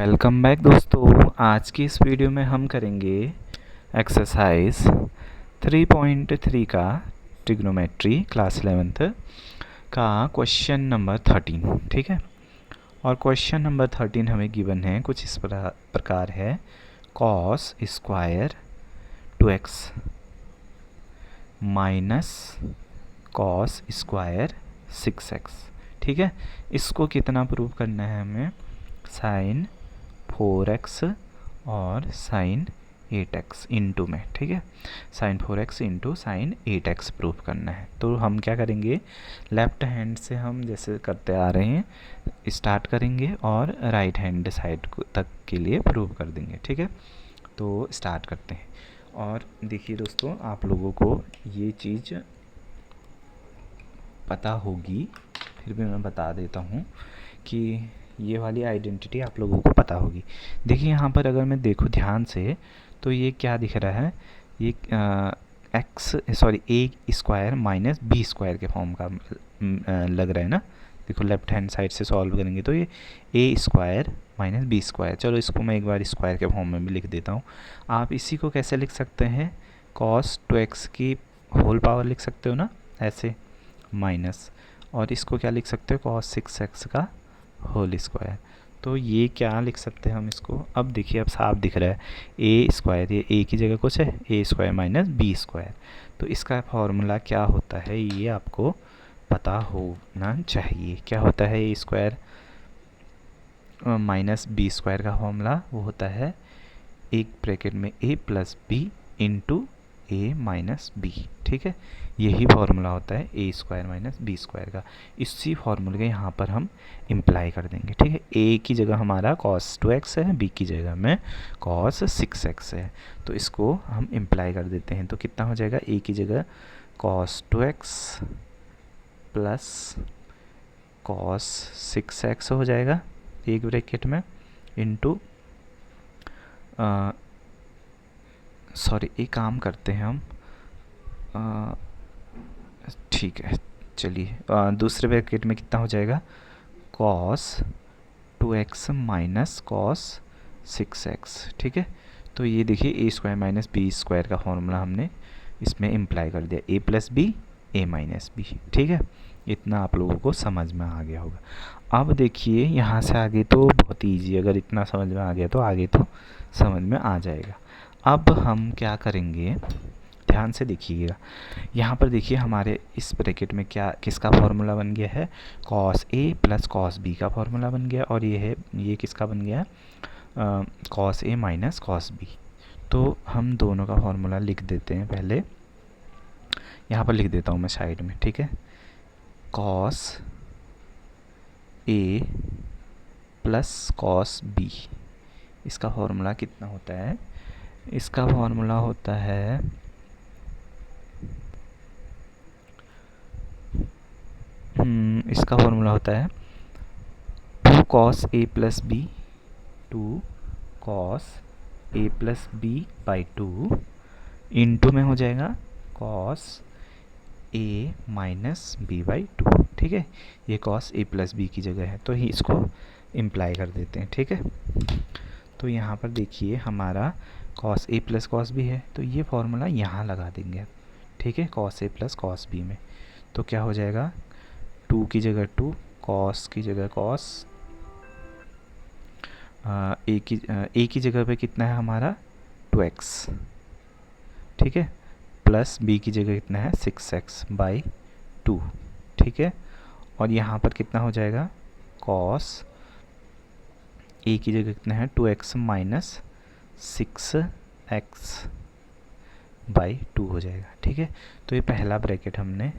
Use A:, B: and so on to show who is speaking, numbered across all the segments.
A: Welcome back दोस्तों। आज की इस वीडियो में हम करेंगे एक्सरसाइज 3.3 का ट्रिग्नोमेट्री क्लास 11th का क्वेश्चन नंबर 13। ठीक है, और क्वेश्चन नंबर 13 हमें गिवन है कुछ इस प्रकार है। Cos square 2x minus cos square 6x। ठीक है, इसको कितना प्रूव करना है हमें? साइन 4x और साइन 8x इंटू में। ठीक है, sign 4x into sine 8x proof करना है। तो हम क्या करेंगे, लेफ्ट हैंड से हम जैसे करते आ रहे हैं स्टार्ट करेंगे और राइट हैंड साइड तक के लिए प्रूव कर देंगे। ठीक है, तो स्टार्ट करते हैं। और देखिए दोस्तों, आप लोगों को ये चीज़ पता होगी, फिर भी मैं बता देता हूँ कि ये वाली आइडेंटिटी आप लोगों को पता होगी। देखिए यहाँ पर अगर मैं देखूँ ध्यान से तो ये क्या दिख रहा है, ये ए स्क्वायर माइनस बी स्क्वायर के फॉर्म का लग रहा है ना। देखो लेफ्ट हैंड साइड से सॉल्व करेंगे तो ये ए स्क्वायर माइनस बी स्क्वायर। चलो इसको मैं एक बार स्क्वायर के फॉर्म में भी लिख देता हूँ। आप इसी को कैसे लिख सकते हैं, कॉस 2x की होल पावर लिख सकते हो ना ऐसे, माइनस, और इसको क्या लिख सकते हो, कॉस 6x का होल स्क्वायर। तो ये क्या लिख सकते हैं हम इसको, अब देखिए अब साफ दिख रहा है ए स्क्वायर, ये ए की जगह कुछ है, ए स्क्वायर माइनस बी स्क्वायर। तो इसका फॉर्मूला क्या होता है ये आपको पता होना चाहिए। क्या होता है ए स्क्वायर माइनस बी स्क्वायर का फॉर्मूला? वो होता है एक ब्रैकेट में ए प्लस बी इंटू ए माइनस बी। ठीक है, यही फॉर्मूला होता है ए स्क्वायर माइनस बी स्क्वायर का। इसी फॉर्मूले के यहाँ पर हम इम्प्लाई कर देंगे। ठीक है, ए की जगह हमारा cos 2x है, बी की जगह में cos 6x है। तो इसको हम इम्प्लाई कर देते हैं। तो कितना हो जाएगा, ए की जगह cos 2x plus cos 6x हो जाएगा एक ब्रैकेट में, इंटू एक काम करते हैं हम, ठीक है चलिए, दूसरे ब्रैकेट में कितना हो जाएगा, cos 2x minus cos 6x। ठीक है, तो ये देखिए ए स्क्वायर माइनस बी स्क्वायर का फॉर्मूला हमने इसमें इम्प्लाई कर दिया, ए प्लस बी ए माइनस बी। ठीक है, इतना आप लोगों को समझ में आ गया होगा। अब देखिए यहाँ से आगे तो बहुत ईजी, अगर इतना समझ में आ गया तो आगे तो समझ में आ जाएगा। अब हम क्या करेंगे, ध्यान से देखिएगा। यहाँ पर देखिए हमारे इस ब्रैकेट में क्या किसका फॉर्मूला बन गया है, cos a plus cos b का फॉर्मूला बन गया, और ये किसका बन गया, cos a minus cos b। तो हम दोनों का फॉर्मूला लिख देते हैं। पहले यहाँ पर लिख देता हूँ मैं साइड में। ठीक है, cos a plus cos b, इसका फॉर्मूला कितना होता है, इसका फॉर्मूला होता है इसका फॉर्मूला होता है 2 cos a plus B, 2 cos a plus B by 2 into में हो जाएगा cos a minus B by 2। ठीक है, ये cos a प्लस बी की जगह है तो ही इसको इम्प्लाई कर देते हैं। ठीक है, तो यहाँ पर देखिए हमारा cos a plus cos b है, तो ये फॉर्मूला यहाँ लगा देंगे। ठीक है, cos a plus cos b में तो क्या हो जाएगा, 2 की जगह 2, cos की जगह cos, a की जगह पे कितना है हमारा 2x। ठीक है, प्लस b की जगह कितना है 6x बाई 2। ठीक है, और यहाँ पर कितना हो जाएगा, cos a की जगह कितना है 2x माइनस 6x बाई 2 हो जाएगा। ठीक है, तो ये पहला ब्रैकेट हमने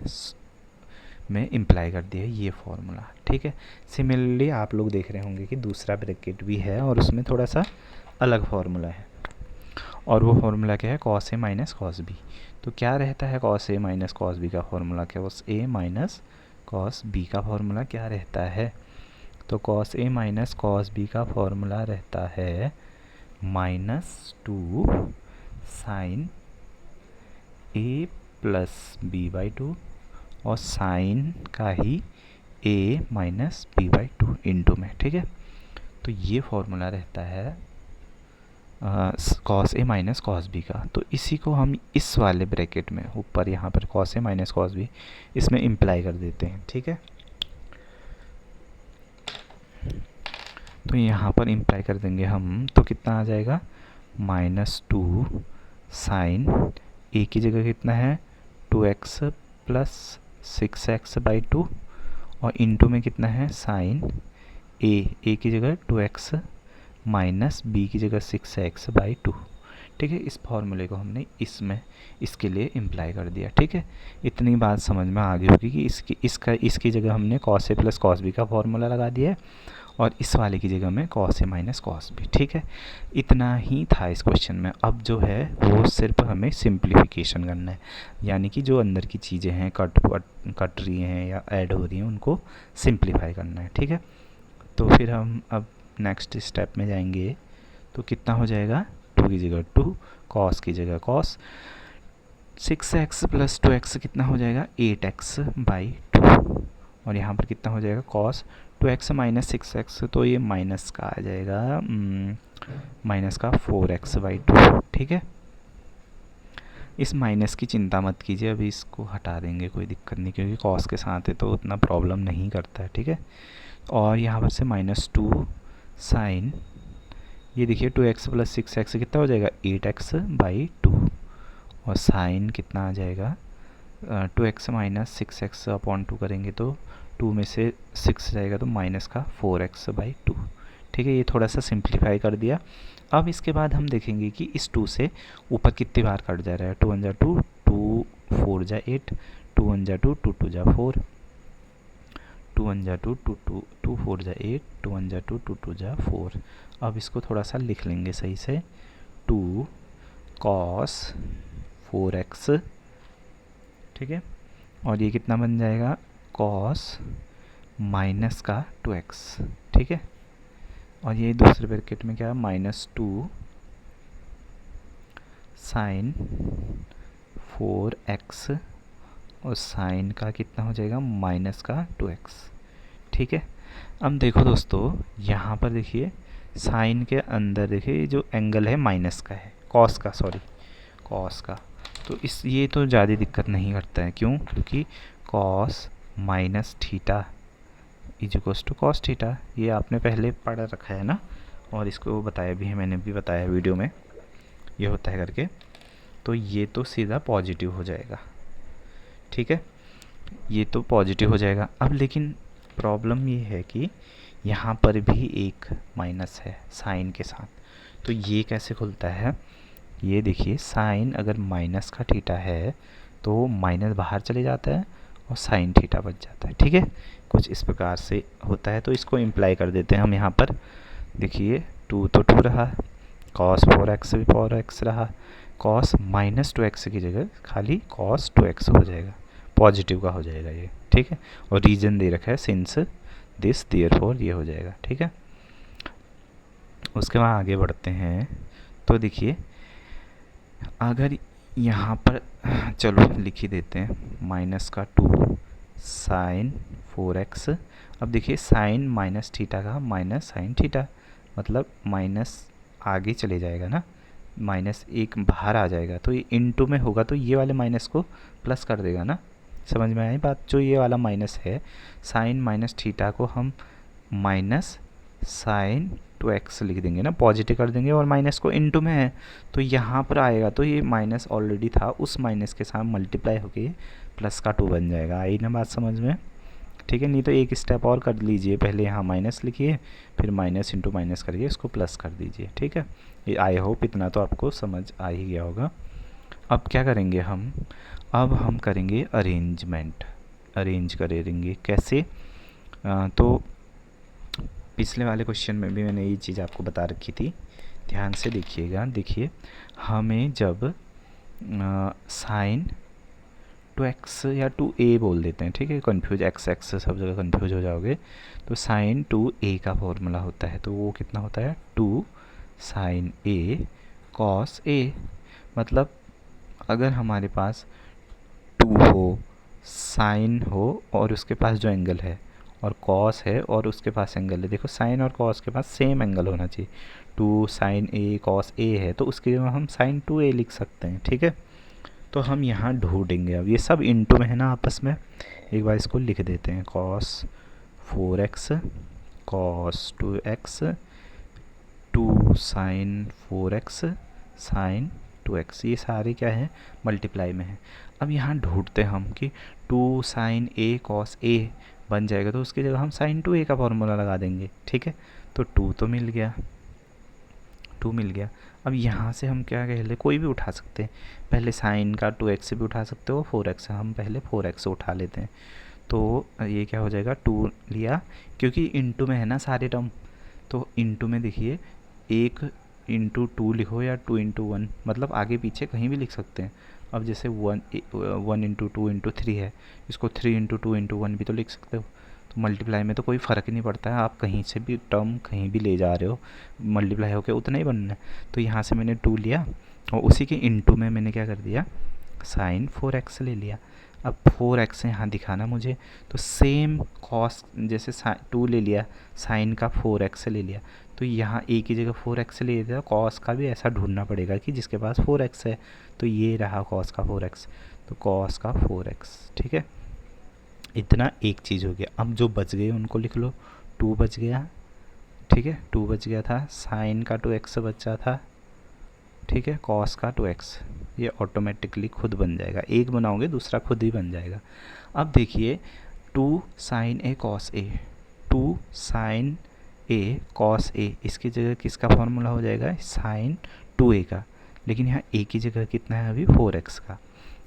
A: में इम्प्लाई कर दिया ये फॉर्मूला। ठीक है, सिमिलरली आप लोग देख रहे होंगे कि दूसरा ब्रैकेट भी है और उसमें थोड़ा सा अलग फॉर्मूला है, और वो फॉर्मूला क्या है, cos a minus cos b। तो क्या रहता है cos a minus cos b का फॉर्मूला, क्या cos a minus cos b का फॉर्मूला क्या रहता है, तो cos a minus cos b का फॉर्मूला रहता है -2 sine a plus B by 2 और साइन का ही a minus B by 2 into में। ठीक है, तो ये फॉर्मूला रहता है cos A minus cos B का। तो इसी को हम इस वाले ब्रैकेट में ऊपर यहाँ पर cos A minus cos B इसमें इम्प्लाई कर देते हैं, ठीक है। तो यहाँ पर इम्प्लाई कर देंगे हम, तो कितना आ जाएगा, -2 साइन ए की जगह कितना है 2x प्लस 6x/2 और इनटू में कितना है साइन ए की जगह 2x माइनस बी की जगह 6x/2, ठीक है। इस फॉर्मूले को हमने इसमें इसके लिए इम्प्लाई कर दिया, ठीक है। इतनी बात समझ में आ गई होगी कि इसकी जगह हमने cos A plus cos B का फॉर्मूला लगा दिया है और इस वाले की जगह में cos A minus cos B, ठीक है। इतना ही था इस क्वेश्चन में। अब जो है वो सिर्फ हमें सिंप्लीफिकेशन करना है, यानी कि जो अंदर की चीज़ें हैं कट रही हैं या ऐड हो रही हैं उनको सिंप्लीफाई करना है, ठीक है। तो फिर हम अब नेक्स्ट स्टेप में जाएंगे। तो कितना हो जाएगा, 2 की जगह 2, कॉस की जगह कॉस, 6x प्लस 2x कितना हो जाएगा 8x/2 और यहाँ पर कितना हो जाएगा कॉस 2x माइनस 6x, तो ये माइनस का आ जाएगा माइनस का 4x/2, ठीक है। इस माइनस की चिंता मत कीजिए, अभी इसको हटा देंगे, कोई दिक्कत नहीं, क्योंकि कॉस के साथ है तो उतना प्रॉब्लम नहीं करता है, ठीक है। और यहाँ पर से -2 साइन, ये देखिए 2x प्लस 6x कितना हो जाएगा 8x/2 और साइन कितना आ जाएगा 2x माइनस 6x/2 करेंगे तो 2 में से 6 जाएगा तो माइनस का 4x/2, ठीक है। ये थोड़ा सा सिंप्लीफाई कर दिया। अब इसके बाद हम देखेंगे कि इस 2 से ऊपर कितनी बार कट जा रहा है, 2 1 जा 2, 2 4 जा 8, 2 1 जा 2, 2 2 जा 4, 2 1 जा 2, 2 4 जा 8, 2 1 जा 2, 2 2 जा 4। अब इसको थोड़ा सा लिख लेंगे सही से, 2 cos 4x, ठीक है। और ये कितना बन जाएगा cos माइनस का 2x, ठीक है। और ये दूसरे ब्रैकेट में क्या है -2 साइन 4x और साइन का कितना हो जाएगा माइनस का 2x, ठीक है। अब देखो दोस्तों, यहाँ पर देखिए साइन के अंदर देखिए जो एंगल है माइनस का है, कॉस का, तो ये तो ज़्यादा दिक्कत नहीं करता है, क्यों, क्योंकि cos minus theta is equals to cos theta, ये आपने पहले पढ़ रखा है ना, और इसको बताया भी है, मैंने भी बताया वीडियो में ये होता है करके। तो ये तो सीधा पॉजिटिव हो जाएगा, ठीक है, ये तो पॉजिटिव हो जाएगा। अब लेकिन प्रॉब्लम ये है कि यहाँ पर भी एक माइनस है साइन के साथ, तो ये कैसे खुलता है, ये देखिए साइन अगर माइनस का थीटा है तो माइनस बाहर चले जाता है और साइन थीटा बच जाता है, ठीक है। कुछ इस प्रकार से होता है, तो इसको इम्प्लाई कर देते हैं हम यहाँ पर। देखिए 2 तो 2 रहा, cos 4x भी 4x रहा, cos -2x की जगह खाली cos 2x हो जाएगा, पॉजिटिव का हो जाएगा ये, ठीक है। और रीजन दे रखा है सिंस दिस देयरफॉर, ये हो जाएगा, ठीक है। उसके बाद आगे बढ़ते हैं। तो देखिए अगर यहाँ पर चलो लिख ही देते हैं माइनस का 2 साइन 4x। अब देखिए साइन माइनस थीटा का माइनस साइन थीटा, मतलब माइनस आगे चले जाएगा ना, माइनस एक बाहर आ जाएगा, तो ये इनटू में होगा तो ये वाले माइनस को प्लस कर देगा ना, समझ में आई बात। जो ये वाला माइनस है साइन माइनस थीटा को हम माइनस साइन 2x लिख देंगे ना, पॉजिटिव कर देंगे, और माइनस को इनटू में है तो यहाँ पर आएगा, तो ये माइनस ऑलरेडी था, उस माइनस के साथ मल्टीप्लाई होके प्लस का 2 बन जाएगा। आई ना बात समझ में, ठीक है। नहीं तो एक स्टेप और कर लीजिए, पहले यहाँ माइनस लिखिए, फिर माइनस इंटू माइनस करिए, इसको प्लस कर दीजिए, ठीक है। ये आई होप इतना तो आपको समझ आ ही गया होगा। अब क्या करेंगे हम, अब हम करेंगे अरेंज करेंगे कैसे। तो पिछले वाले क्वेश्चन में भी मैंने ये चीज़ आपको बता रखी थी, ध्यान से देखिएगा। देखिए हमें जब साइन 2x या 2a बोल देते हैं, ठीक है, कन्फ्यूज x सब जगह कन्फ्यूज हो जाओगे, तो साइन 2a का फॉर्मूला होता है, तो वो कितना होता है 2 साइन a कॉस a। मतलब अगर हमारे पास 2 हो, साइन हो और उसके पास जो एंगल है और कॉस है और उसके पास एंगल है, देखो साइन और कॉस के पास सेम एंगल होना चाहिए, 2 साइन ए कॉस ए है तो उसके लिए हम साइन 2a लिख सकते हैं, ठीक है। तो हम यहाँ ढूंढेंगे, अब ये सब इंटू में है ना आपस में, एक बार इसको लिख देते हैं, cos 4x cos 2x 2 sign 4x sign 2x, ये सारे क्या है मल्टीप्लाई में है। अब यहाँ ढूंढते हम कि 2 साइन a कॉस a बन जाएगा तो उसकी जगह हम साइन 2a का फॉर्मूला लगा देंगे, ठीक है। तो 2 तो मिल गया, 2 मिल गया। अब यहाँ से हम क्या कह ले, कोई भी उठा सकते हैं, पहले साइन का 2x से भी उठा सकते हो, 4x से, हम पहले 4x से उठा लेते हैं। तो ये क्या हो जाएगा, 2 लिया, क्योंकि इंटू में है ना सारे टर्म, तो इंटू में देखिए 1 इंटू 2 लिखो या 2 इंटू 1, मतलब आगे पीछे कहीं भी लिख सकते हैं। अब जैसे 1 इंटू 2 इंटू 3 है, इसको 3 इंटू 2 इंटू 1 भी तो लिख सकते हो। तो मल्टीप्लाई में तो कोई फ़र्क ही नहीं पड़ता है, आप कहीं से भी टर्म कहीं भी ले जा रहे हो, मल्टीप्लाई होकर उतना ही बनना है। तो यहाँ से मैंने 2 लिया और उसी के इंटू में मैंने क्या कर दिया, साइन 4x ले लिया। अब 4x यहाँ दिखाना मुझे, तो सेम कॉस, जैसे 2 ले लिया, साइन का 4x ले लिया, तो यहाँ a की जगह 4x ले लिया, कॉस का भी ऐसा ढूंढना पड़ेगा कि जिसके पास 4x है, तो ये रहा कॉस का 4x, तो कॉस का 4x, ठीक है। इतना एक चीज़ हो गया। अब जो बच गए उनको लिख लो, 2 बच गया, ठीक है, 2 बच गया था, साइन का 2x बचा था, ठीक है, कॉस का 2x, ये ऑटोमेटिकली खुद बन जाएगा, एक बनाओगे दूसरा खुद ही बन जाएगा। अब देखिए 2 sign A cos A, 2 sign A cos A, इसकी जगह किसका फॉर्मूला हो जाएगा, साइन 2a का, लेकिन यहाँ a की जगह कितना है अभी 4x का,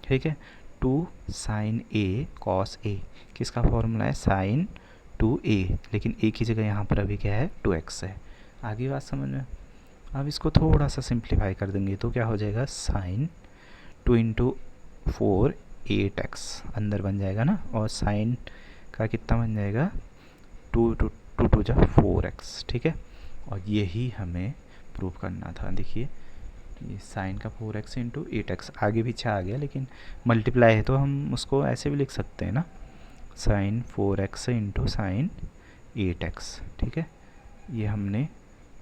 A: ठीक है। 2 साइन ए कॉस ए, किसका फॉर्मूला है साइन 2a, लेकिन a की जगह यहाँ पर अभी क्या है 2x है। आगे बात समझ में। अब इसको थोड़ा सा सिंप्लीफाई कर देंगे तो क्या हो जाएगा, साइन 2 इंटू 4 8x अंदर बन जाएगा ना, और साइन का कितना बन जाएगा 2 टू 2 टू जा 4x, ठीक है। और यही हमें प्रूव करना था। देखिए ये साइन का 4x इंटू 8x आगे पीछे आ गया, लेकिन मल्टीप्लाई है तो हम उसको ऐसे भी लिख सकते हैं ना, sign 4x into sine 8x, ठीक है। ये हमने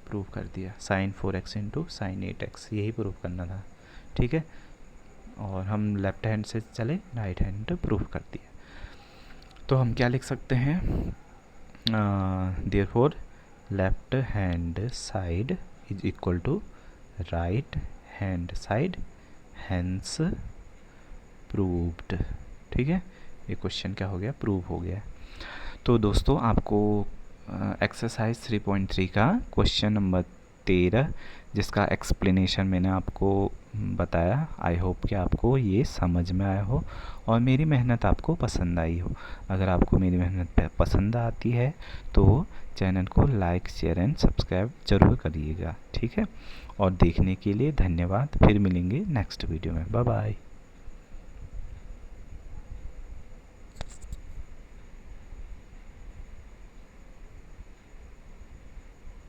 A: प्रूव कर दिया, sign 4x into sine 8x, यही प्रूव करना था, ठीक है। और हम लेफ्ट हैंड से चले, राइट हैंड प्रूव कर दिया। तो हम क्या लिख सकते हैं, therefore left hand side is equal to right hand side, hence proved, ठीक है। ये क्वेश्चन क्या हो गया, प्रूव हो गया। तो दोस्तों आपको एक्सरसाइज 3.3 का क्वेश्चन नंबर 13, जिसका एक्सप्लेनेशन मैंने आपको बताया, आई होप कि आपको ये समझ में आया हो और मेरी मेहनत आपको पसंद आई हो। अगर आपको मेरी मेहनत पसंद आती है तो चैनल को लाइक शेयर एंड सब्सक्राइब ज़रूर करिएगा, ठीक है। और देखने के लिए धन्यवाद, फिर मिलेंगे नेक्स्ट वीडियो में, बाय बाय।